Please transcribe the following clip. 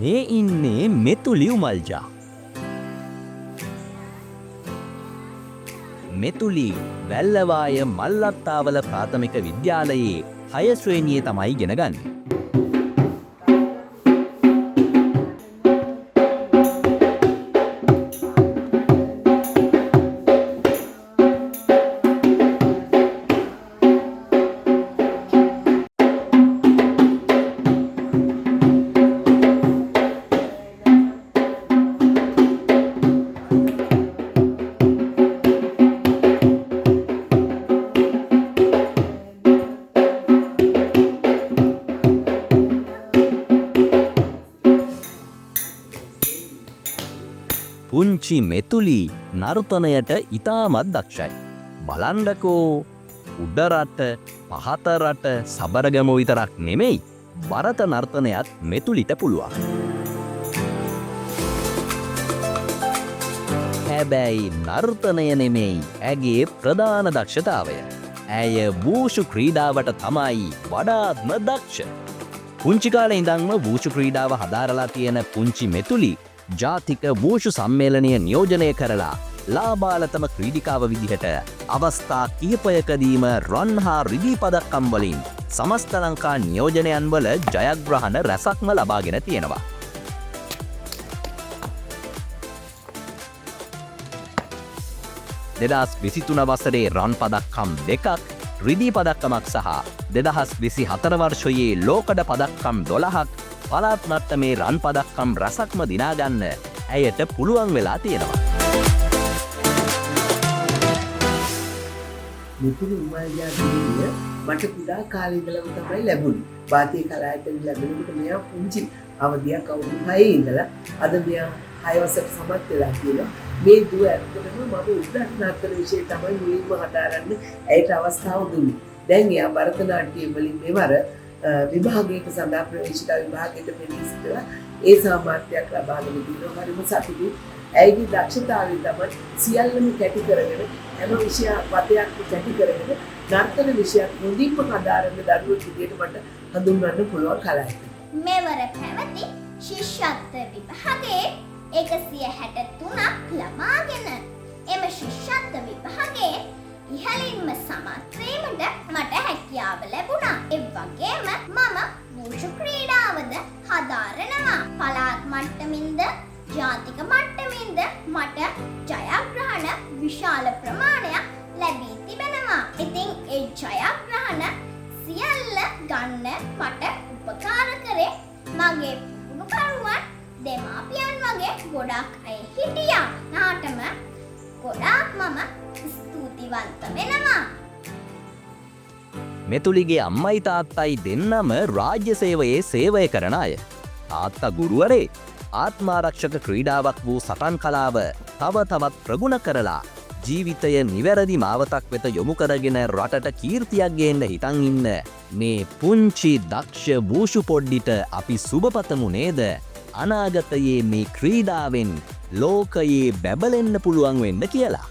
මේ ඉන්නේ මෙතුලි උමල්ජා. මෙතුලි වැල්ලවාය මල්ලත්තාවල ප්‍රාථමික විද්‍යාලයේ 6 ශ්‍රේණියේ තමයි ඉගෙන ගන්නේ. පුංචි මෙතුලි නර්තනයට ඉතාමත් දක්ෂයි. බලන්ඩකෝ උඩරට පහතරට සබරගම විතරක් නෙමෙයි බරත නර්තනයක් මෙතුලිට පුළුවන්. හැබැයි නර්තනය නෙමෙයි ඇගේ ප්‍රධාන දක්ෂතාවය. ඇය වූෂු ක්‍රීඩාවට තමයි වඩාත්ම දක්ෂ. පුංචි කාලේ ඉඳන්ම වූෂු ක්‍රීඩාව හදාරලා තියෙන පුංචි මෙතුලි ජාතික වූෂු සම්මේලනය නියෝජනය කරලා ලාබාලතම ක්‍රීඩිකාව විදිහට අවස්ථා කිහිපයකදීම රන් හා රිදී පදක්කම් වලින් සමස්ත ලංකා නියෝජනයන් වල ජයග්‍රහණ රැසක්ම ලබාගෙන තියෙනවා. දෙදස් 23 වසරේ රන් පදක්කම් 2ක් රිදී පදක්කමක් සහ 2024 වර්ෂයේ ලෝකඩ පදක්කම් 12ක් පළාත් මට්ටමේ රන් පදක්කම් රසක්ම දිනාගන්න ඇයට පුළුවන් වෙලා තියෙනවා. මෙතුළු උමල්ජාතිය මට කුඩා කාලේ ඉඳලම තමයි ලැබුණේ. වාතීය කලායතන ලැබෙනකොට මෙයා පුංචි අවධියක් අවුරුදු 6 ඉඳලා අද මෙයා 6 වසරට සමත් වෙලා තියෙනවා. මේ දුව ඇත්තටම මම උද්දට නර්තන විෂය තමයි මුලින්ම හදාරන්න ඇයට අවස්ථාව දුන්නේ. දැන් එයා භරතනාට්‍ය වලින් මෙවර විභාගයක සඳහා ප්‍රවේශිකා විභාගයට පෙනී සිටලා ඒ සාමාර්ථයක් ලබාගෙන දිනවා. හරිම සතුටුයි. ඇයගේ දක්ෂතාවය තමයි සියල්ලම කැටි කරගෙන හැම විෂය පදයක්ම කැටි කරගෙන නර්තන විෂයක් මුලින්ම හදාරන දරුවෙක් විදියට මට හඳුන්වන්න පුළුවන් කලාවක්. මෙවර පැවති ශිෂ්‍යත්ව විභාගයේ 163ක් ලබාගෙන එම ශිෂ්‍යත්ව විභාගයේ ඉහළින්ම සමත් වීමට මට හැකියාව ලැබුණා. ඒ වගේම මම වූෂු ක්‍රීඩාවද හදාරනවා. පළාත් මට්ටමින්ද ජාතික මට්ටමින්ද මට ජයග්‍රහණ විශාල ප්‍රමාණයක් ලැබී තිබෙනවා. ඉතින් ඒ ජයග්‍රහණ සියල්ල ගන්න මට උපකාර කරේ මගේ පුහුණුකරුවන් දෙමාපියන් වගේ ගොඩක් අය හිටියා. නාටම ගොඩාක් මම ස්තුතිවන්ත වෙනවා. මෙතුලිගේ අම්මයි තාත්තයි දෙන්නම රාජ්‍ය සේවයේ සේවය කරන අය. තාත්තා ගුරුවරේ ආත්මාරක්ෂක ක්‍රීඩාවක් වූ සටන් කලාව තව තවත් ප්‍රගුණ කරලා ජීවිතය නිවැරදි මාවතක් වෙත යොමු කරගෙන රටට කීර්තියක් ගේන්න හිතන් ඉන්න මේ පුංචි දක්ෂ වූෂු පොඩ්ඩිට අපි සුබපතමු නේද? අනාගතයේ මේ ක්‍රීඩාවෙන් ලෝකයේ බැබලෙන්න පුළුවන් වෙන්න කියලා.